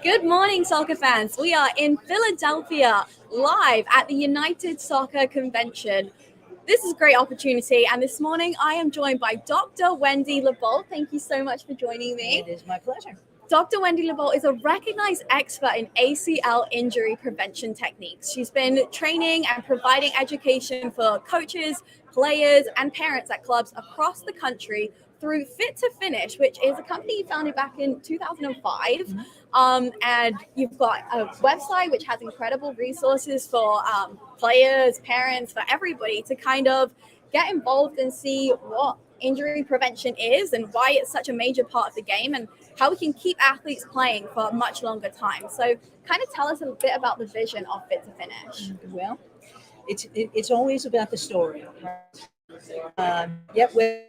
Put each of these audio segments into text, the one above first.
Good morning, soccer fans. We are in Philadelphia live at the United Soccer Convention. This is a great opportunity, and this morning I am joined by Dr. Wendy LeBolt. Thank you so much for joining me. It is my pleasure. Dr. Wendy LeBolt is a recognized expert in ACL injury prevention techniques. She's been training and providing education for coaches, players, and parents at clubs across the country through Fit2Finish, which is a company you founded back in 2005. And you've got a website which has incredible resources for players, parents, for everybody to kind of get involved and see what injury prevention is and why it's such a major part of the game and how we can keep athletes playing for a much longer time. So kind of tell us a bit about the vision of Fit2Finish. Well, it's always about the story. Yet with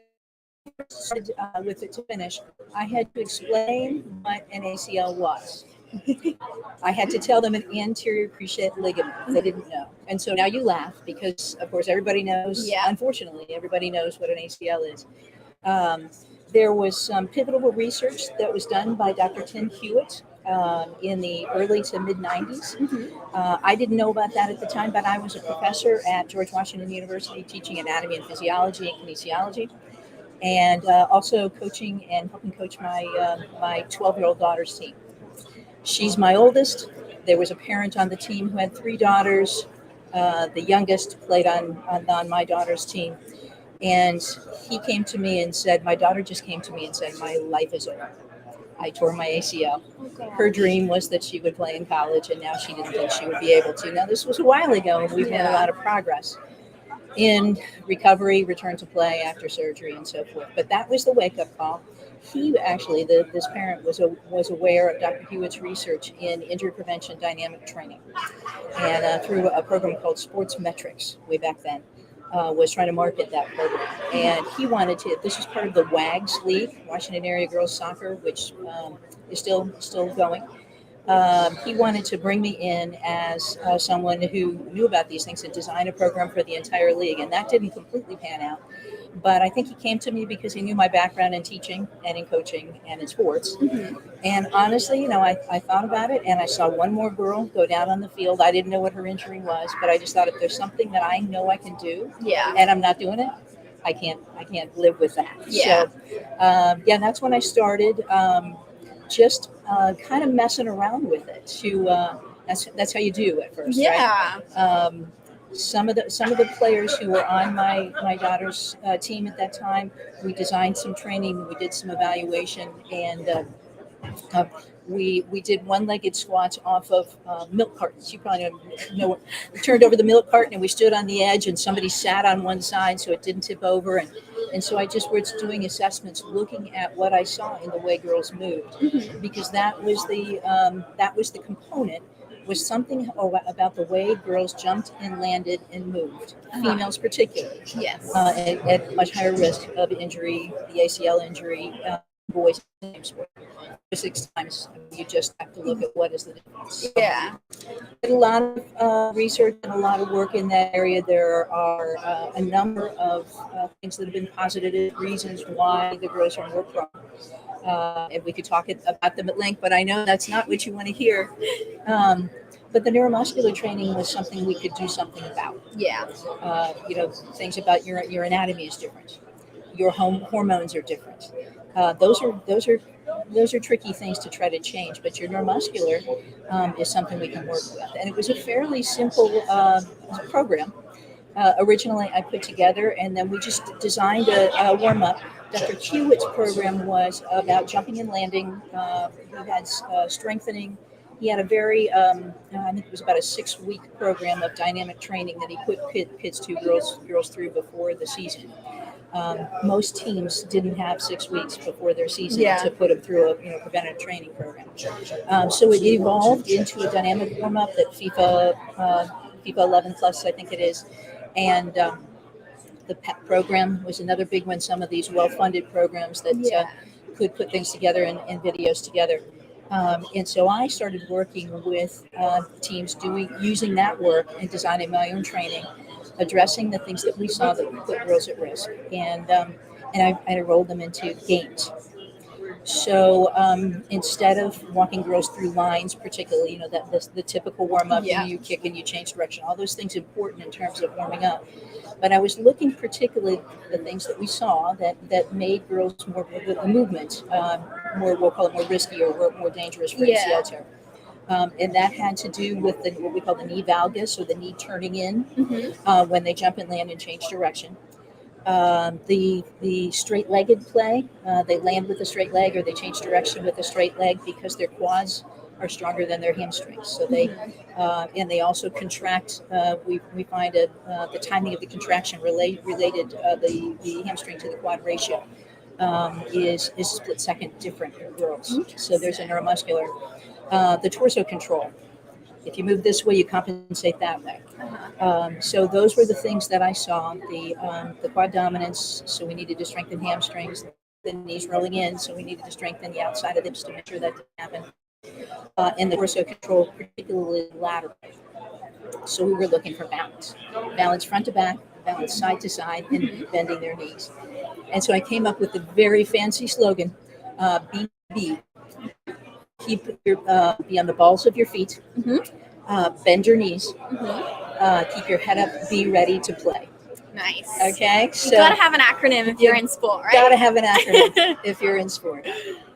Fit2Finish, I had to explain what an ACL was. I had to tell them an anterior cruciate ligament. They didn't know. And so now you laugh because, of course, everybody knows, Unfortunately, everybody knows what an ACL is. There was some pivotal research that was done by Dr. Tim Hewitt in the early to mid 90s. I didn't know about that at the time, but I was a professor at George Washington University teaching anatomy and physiology and kinesiology, and also coaching and helping coach my 12-year-old daughter's team. She's my oldest. There was a parent on the team who had 3 daughters. The youngest played on my daughter's team. And he came to me and said, my daughter just came to me and said, my life is over. I tore my ACL. Her dream was that she would play in college, and now she didn't think she would be able to. Now, this was a while ago, and we've made a lot of progress in recovery, return to play after surgery, and so forth. But that was the wake-up call. He actually, this parent was aware of Dr. Hewitt's research in injury prevention dynamic training, and through a program called Sports Metrics way back then, was trying to market that program. And he wanted to. This was part of the WAGS League, Washington Area Girls Soccer, which is still going. He wanted to bring me in as someone who knew about these things and design a program for the entire league, and that didn't completely pan out. But I think he came to me because he knew my background in teaching and in coaching and in sports. And honestly, I thought about it, and I saw one more girl go down on the field. I didn't know what her injury was, but I just thought, if there's something that I know I can do, and I'm not doing it, I can't live with that. So, that's when I started. Just kind of messing around with it. That's how you do at first, right? Some of the players who were on my daughter's team at that time, we designed some training, we did some evaluation, and we did one-legged squats off of milk cartons. You probably know. We turned over the milk carton and we stood on the edge, and somebody sat on one side so it didn't tip over. And so I just was doing assessments, looking at what I saw in the way girls moved, because that was the component. Was something about the way girls jumped and landed and moved, females particularly, at much higher risk of injury, the ACL injury, boys in the same sport. 6 times, you just have to look at what is the difference. Did a lot of research and a lot of work in that area. There are a number of things that have been positive reasons why the girls are more prone. And we could talk about them at length, but I know that's not what you want to hear. But the neuromuscular training was something we could do something about. Things about your anatomy is different. Your hormones are different. Those are tricky things to try to change, but your neuromuscular is something we can work with. And it was a fairly simple program. Originally, I put together, and then we just designed a warm-up. Dr. Hewitt's program was about jumping and landing. He had strengthening. He had a very, I think it was about a 6-week program of dynamic training that he put girls through before the season. Most teams didn't have 6 weeks before their season to put them through a preventative training program. So it evolved into a dynamic warm-up that FIFA 11 plus, I think it is, and the PEP program was another big one. Some of these well-funded programs that could put things together and videos together. And so I started working with teams using that work and designing my own training, addressing the things that we saw that put girls at risk. And I enrolled them into games. So instead of walking girls through lines, particularly, the typical warm up, you kick and you change direction, all those things important in terms of warming up. But I was looking particularly at the things that we saw that made girls more, the movement more, we'll call it more risky or more dangerous for ACL tear. And that had to do with what we call the knee valgus, or the knee turning in when they jump and land and change direction. The straight-legged play, they land with a straight leg or they change direction with a straight leg because their quads are stronger than their hamstrings. So and they also contract. We find the timing of the contraction related the hamstring to the quad ratio is split second different in girls. So there's a neuromuscular. The torso control. If you move this way, you compensate that way. So those were the things that I saw. The quad dominance, so we needed to strengthen hamstrings. The knees rolling in, so we needed to strengthen the outside of the hips to make sure that didn't happen. And the torso control, particularly lateral. So we were looking for balance. Balance front to back, balance side to side, and bending their knees. And so I came up with a very fancy slogan, BB. Keep your be on the balls of your feet. Bend your knees. Keep your head up. Be ready to play. Nice. Okay. So you gotta have an acronym if you're in sport, right? Gotta have an acronym if you're in sport.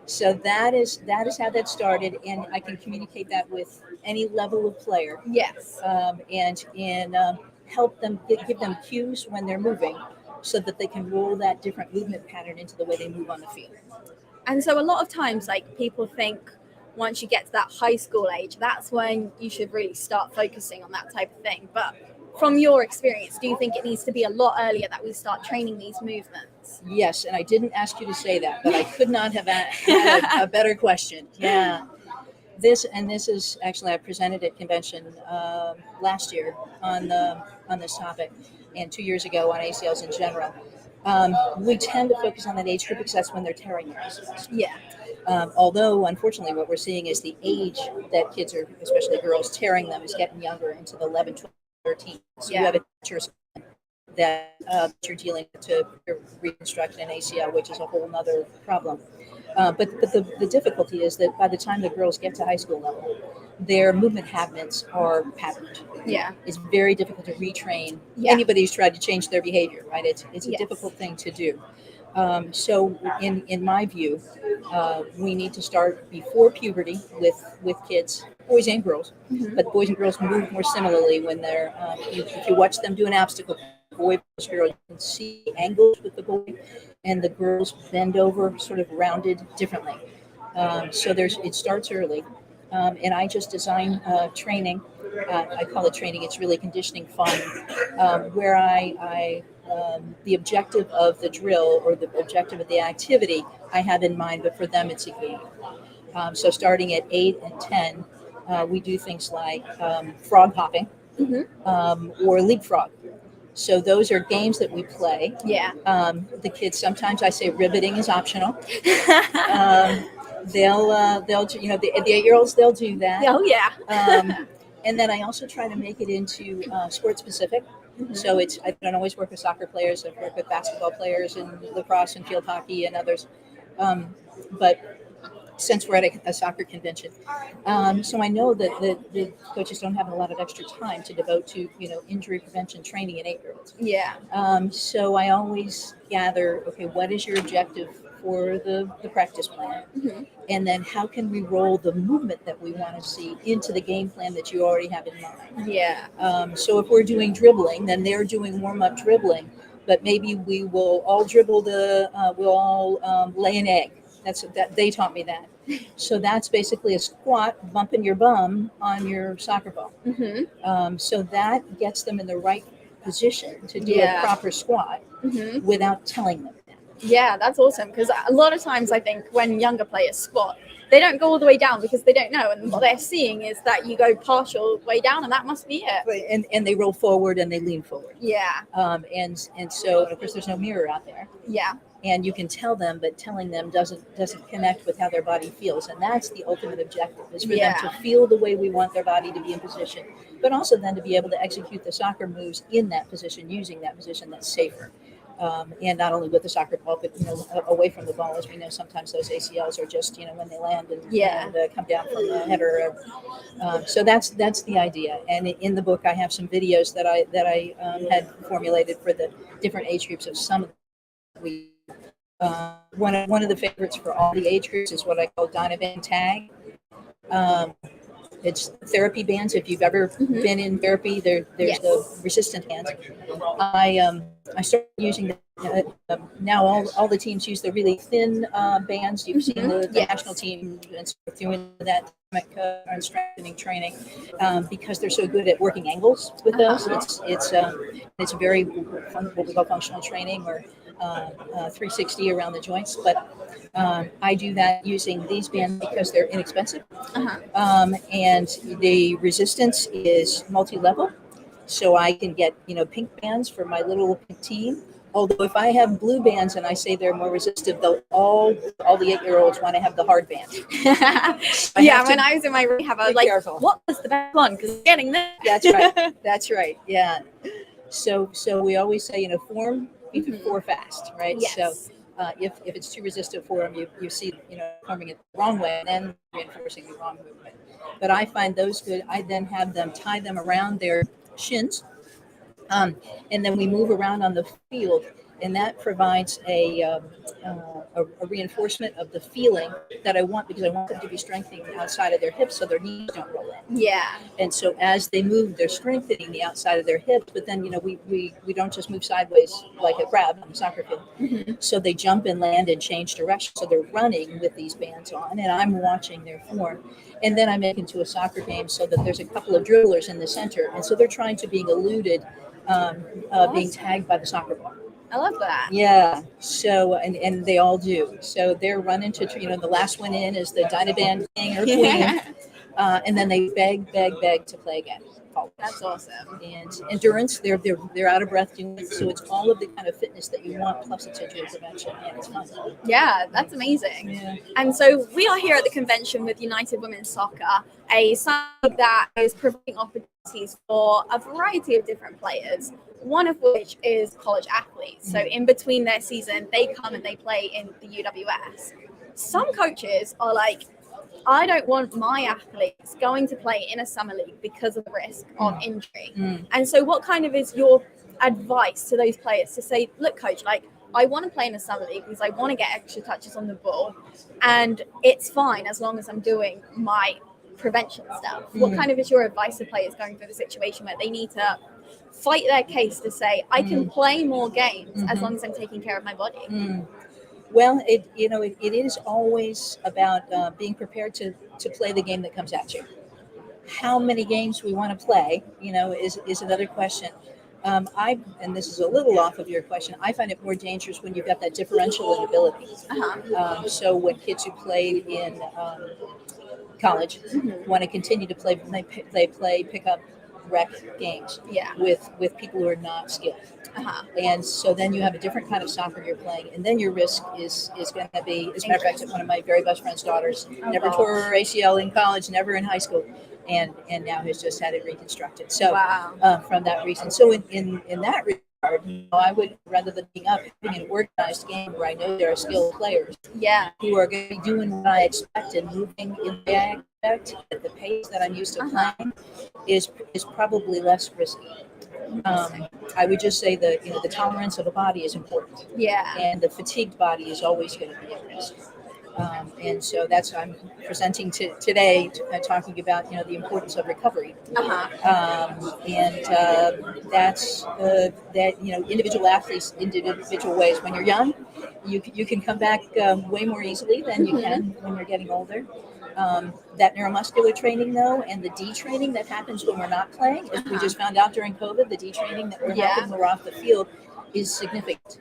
So that is how that started, and I can communicate that with any level of player. Yes. And help them give them cues when they're moving, so that they can roll that different movement pattern into the way they move on the field. And so a lot of times, like, people think once you get to that high school age, that's when you should really start focusing on that type of thing. But from your experience, do you think it needs to be a lot earlier that we start training these movements? Yes, and I didn't ask you to say that, but I could not have had a better question. Yeah. This is actually, I presented at convention last year on this topic, and 2 years ago on ACLs in general. We tend to focus on that age group because that's when they're tearing their ACLs. Yeah. Although, unfortunately, what we're seeing is the age that kids are, especially girls, tearing them is getting younger, into the 11, 12, 13. So you have a teacher that you're dealing with to reconstruct an ACL, which is a whole other problem. But the difficulty is that by the time the girls get to high school level, their movement habits are patterned. Yeah. It's very difficult to retrain anybody who's tried to change their behavior, right? It's a difficult thing to do. So in my view, we need to start before puberty with kids, boys and girls, but boys and girls move more similarly when they're, if you watch them do an obstacle, boy versus girl, you can see angles with the boy, and the girls bend over sort of rounded differently. So it starts early. And I just design training. I call it training. It's really conditioning fun, where the objective of the drill or the objective of the activity I have in mind, but for them it's a game. So starting at 8 and 10, we do things like frog hopping or leapfrog. So those are games that we play. Yeah. The kids, sometimes I say riveting is optional. They'll the 8-year-olds, they'll do that. Oh yeah. And then I also try to make it into sport specific. So I don't always work with soccer players. I work with basketball players and lacrosse and field hockey and others. But since we're at a soccer convention, so I know that the coaches don't have a lot of extra time to devote to injury prevention training in 8-year-olds. Yeah. So I always gather, okay, what is your objective for the practice plan, and then how can we roll the movement that we want to see into the game plan that you already have in mind. Yeah. So if we're doing dribbling, then they're doing warm-up dribbling, but maybe we will all dribble we'll all lay an egg. That they taught me that. So that's basically a squat, bumping your bum on your soccer ball. So that gets them in the right position to do a proper squat without telling them. Yeah, that's awesome, because a lot of times I think when younger players squat, they don't go all the way down because they don't know, and what they're seeing is that you go partial way down, and that must be it. And they roll forward and they lean forward. Yeah. And so of course there's no mirror out there. Yeah. And you can tell them, but telling them doesn't connect with how their body feels, and that's the ultimate objective, is for them to feel the way we want their body to be in position, but also then to be able to execute the soccer moves in that position, using that position that's safer. And not only with the soccer ball, but away from the ball, as we know, sometimes those ACLs are just when they land and come down from the header. So that's the idea. And in the book, I have some videos that I had formulated for the different age groups of some of the. One of the favorites for all the age groups is what I call Dynavan Tag. It's therapy bands. If you've ever been in therapy, there's the resistant bands. I started using now all the teams use the really thin bands. You've seen the national team doing that and strengthening training because they're so good at working angles with those. It's very what we call functional training or 360 around the joints, but I do that using these bands because they're inexpensive, and the resistance is multi-level, so I can get pink bands for my little pink team. Although if I have blue bands and I say they're more resistive, though, all the 8-year-olds want to have the hard bands. When I was in my rehab, I was like, careful. What was the best one? Because getting this. That's right. That's right. Yeah. So we always say, form before fast, right? Yes. So if it's too resistant for them, you see, forming it the wrong way and then reinforcing the wrong movement. But I find those good. I then have them tie them around their shins. And then we move around on the field, and that provides a reinforcement of the feeling that I want, because I want them to be strengthening the outside of their hips so their knees don't roll in. Yeah. And so as they move, they're strengthening the outside of their hips, but then, we don't just move sideways like a crab on the soccer field. So they jump and land and change direction. So they're running with these bands on, and I'm watching their form. And then I make into a soccer game so that there's a couple of dribblers in the center. And so they're trying to being eluded, being tagged by the soccer ball. I love that. Yeah. So, and they all do. So they're running to, the last one in is the Dynavan king or queen. And then they beg to play again. That's awesome. And endurance, they're out of breath doing it. So it's all of the kind of fitness that you want, plus it's injury prevention, and it's fun. Yeah, that's amazing. Yeah. And so we are here at the convention with United Women's Soccer, a site that is providing opportunities for a variety of different players, one of which is college athletes. So in between their season, they come and they play in the UWS. Some coaches are like, I don't want my athletes going to play in a summer league because of the risk of injury. And so what kind of is your advice to those players to say, look, coach, I want to play in a summer league because I want to get extra touches on the ball, and it's fine as long as I'm doing my prevention stuff. What kind of is your advice to players going through the situation where they need to fight their case to say, I can play more games as long as I'm taking care of my body? Well, it is always about being prepared to play the game that comes at you. How many games we want to play, is another question. And this is a little off of your question, I find it more dangerous when you've got that differential inability. So when kids who played in college want to continue to play, they play pickup rec games with people who are not skilled. And so then you have a different kind of soccer you're playing, and then your risk is going to be, as a matter of fact, one of my very best friend's daughters never tore her ACL in college, never in high school, and now has just had it reconstructed. So from that reason, so in that regard, I would, rather than being up, having an organized game where I know there are skilled players who are going to be doing what I expect and moving in the aspect at the pace that I'm used to playing is probably less risky. I would just say that the tolerance of a body is important. And the fatigued body is always going to be at risk. And so that's what I'm presenting today, talking about the importance of recovery. And that's that individual athletes, individual ways. When you're young, you can come back way more easily than you can when you're getting older. That neuromuscular training, though, and the detraining that happens when we're not playing, as we just found out during COVID, the detraining that happened when we're off the field is significant.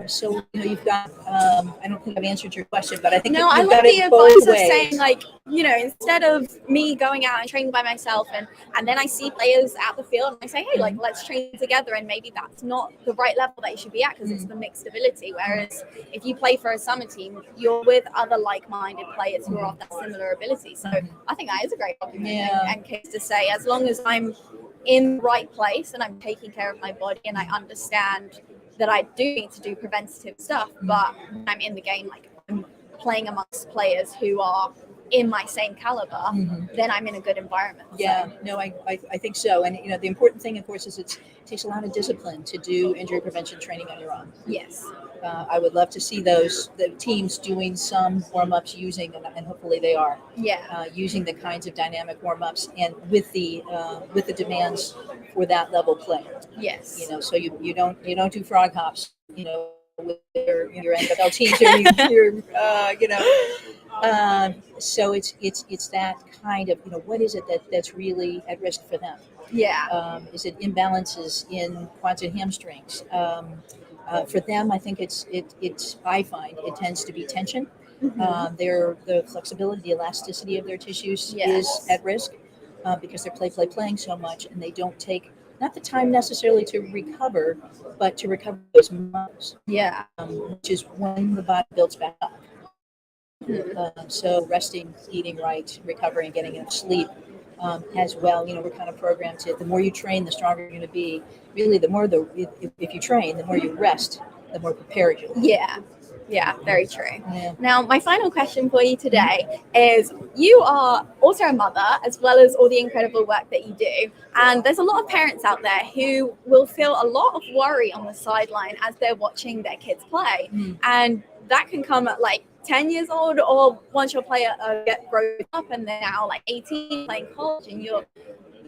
So you've got. I don't think I've answered your question, but I think no, you've I love got the it both advice ways. of saying instead of me going out and training by myself, and then I see players at the field and I say, hey, let's train together, and maybe that's not the right level that you should be at because it's the mixed ability. Whereas if you play for a summer team, you're with other like-minded players who are of that similar ability. So I think that is a great argument and case to say, as long as I'm in the right place and I'm taking care of my body and I understand that I do need to do preventative stuff, but when I'm in the game, like I'm playing amongst players who are in my same caliber, then I'm in a good environment. Yeah, so. No, I think so. And, the important thing, of course, is it takes a lot of discipline to do injury prevention training on your own. Yes. I would love to see the teams doing some warm-ups using, and hopefully they are, using the kinds of dynamic warm-ups and with the demands for that level play. Yes. So you don't do frog hops, with your NFL teams or so it's that kind of, what is it that's really at risk for them? Yeah. Is it imbalances in quads and hamstrings? For them, I think I find it tends to be tension. The flexibility, the elasticity of their tissues is at risk because they're playing so much, and they don't take not the time necessarily to recover, but to recover those muscles. Yeah. Which is when the body builds back up. So resting, eating right, recovering, getting enough sleep as well. We're kind of programmed to, the more you train, the stronger you're going to be. Really, the more if you train, the more you rest, the more prepared you'll be. Yeah, very true. Yeah. Now, my final question for you today is, you are also a mother, as well as all the incredible work that you do. And there's a lot of parents out there who will feel a lot of worry on the sideline as they're watching their kids play. And that can come at like 10 years old, or once your player grows up and they're now like 18 playing college, and you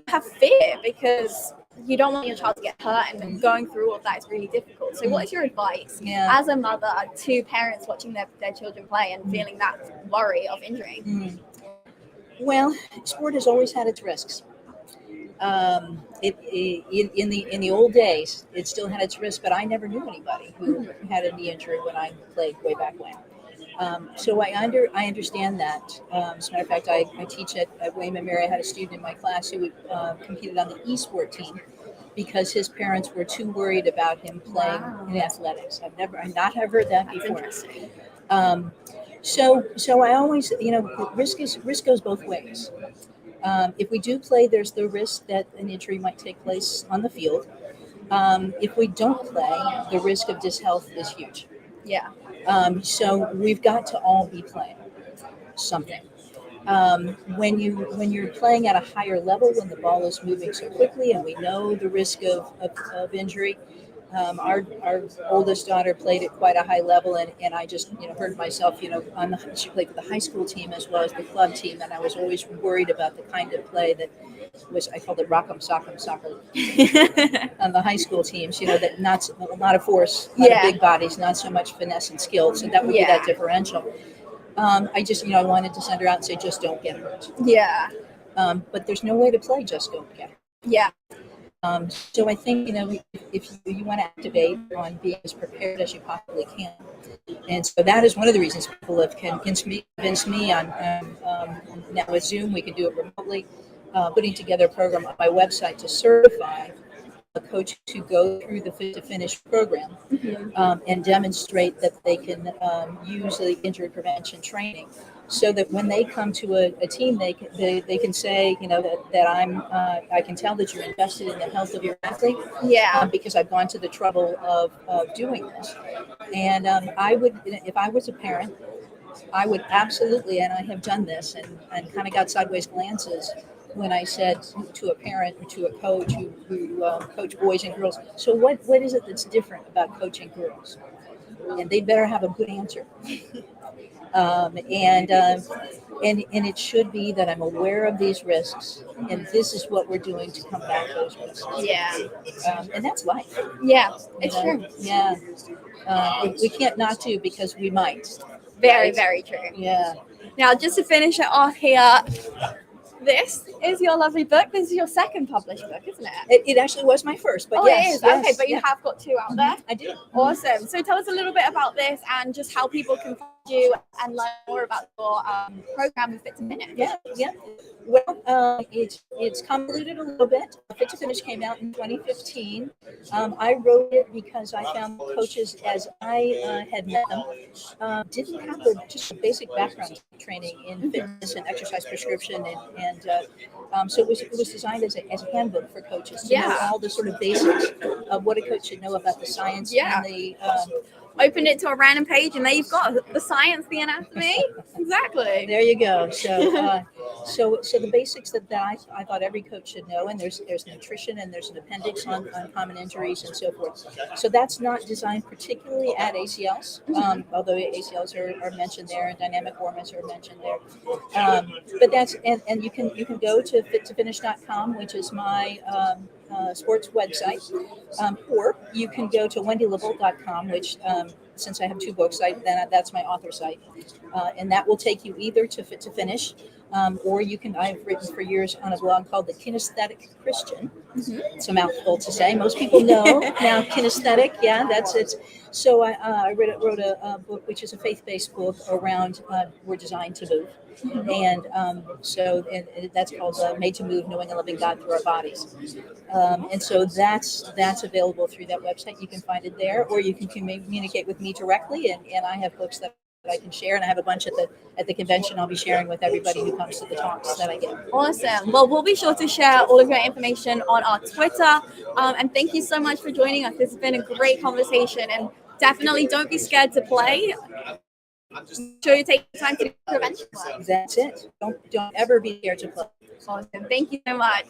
have fear because you don't want your child to get hurt, and going through all of that is really difficult. So what is your advice as a mother to parents watching their children play and feeling that worry of injury? Well, sport has always had its risks. In the old days, it still had its risks, but I never knew anybody who had a knee injury when I played way back when. So I understand that. As a matter of fact, I teach at William & Mary. I had a student in my class who competed on the e-sport team because his parents were too worried about him playing in athletics. I not have heard that before. So I always, risk goes both ways. If we do play, there's the risk that an injury might take place on the field. If we don't play, the risk of dishealth is huge. Yeah. So we've got to all be playing something. When you're playing at a higher level, when the ball is moving so quickly, and we know the risk of injury. Our oldest daughter played at quite a high level, and I just heard myself, she played with the high school team as well as the club team, and I was always worried about the kind of play that was, I called it rock'em sock'em soccer on the high school teams, that not a lot of force, a lot of big bodies, not so much finesse and skill, so that would be that differential. I just I wanted to send her out and say, just don't get hurt. But there's no way to play just don't get hurt. So I think, if you want to activate on being as prepared as you possibly can. And so that is one of the reasons people have convinced me on now with Zoom, we can do it remotely, putting together a program on my website to certify a coach to go through the Fit2Finish program and demonstrate that they can use the injury prevention training, so that when they come to a team, they can say, that I can tell that you're invested in the health of your athlete, because I've gone to the trouble of doing this. And I would, if I was a parent, I would absolutely, and I have done this and kind of got sideways glances when I said to a parent or to a coach who coach boys and girls, so what is it that's different about coaching girls? And they better have a good answer. And it should be that I'm aware of these risks, and this is what we're doing to combat those risks. And that's life. It's true. We can't not do, because we might. Very, very true. Now, just to finish it off here, this is your lovely book. This is your second published book, isn't it? It actually was my first, but it is. Okay, but you have got two out there. I do. Awesome. So tell us a little bit about this and just how people can find you and learn more about your program with Fit2Finish. Well, it's convoluted a little bit. Fit2Finish came out in 2015. I wrote it because I found coaches, as I had met them, didn't have just a basic background training in fitness and exercise prescription, and so it was designed as a handbook for coaches to know all the sort of basics of what a coach should know about the science and the. Opened it to a random page, and there you've got the science, the anatomy. Exactly. There you go. So, so the basics that I thought every coach should know, and there's nutrition, and there's an appendix on common injuries and so forth. So that's not designed particularly at ACLs, although ACLs are mentioned there, and dynamic warm-ups are mentioned there. But that's and you can go to Fit2Finish.com, which is my sports website, or you can go to WendyLeBolt.com, which since I have 2 books, that's my author site, and that will take you either to Fit2Finish, or you can. I've written for years on a blog called The Kinesthetic Christian. It's a mouthful to say. Most people know now kinesthetic. Yeah, that's it. So I wrote a book, which is a faith-based book around we're designed to move. And so that's called Made to Move, Knowing and Loving God Through Our Bodies. And so that's available through that website. You can find it there, or you can communicate with me directly. And I have books that I can share, and I have a bunch at the convention I'll be sharing with everybody who comes to the talks that I give. Awesome. Well, we'll be sure to share all of your information on our Twitter. And thank you so much for joining us. This has been a great conversation, and definitely don't be scared to play. Make sure you take the time to do prevention work. That's it. Don't ever be scared to play. Awesome. Thank you so much.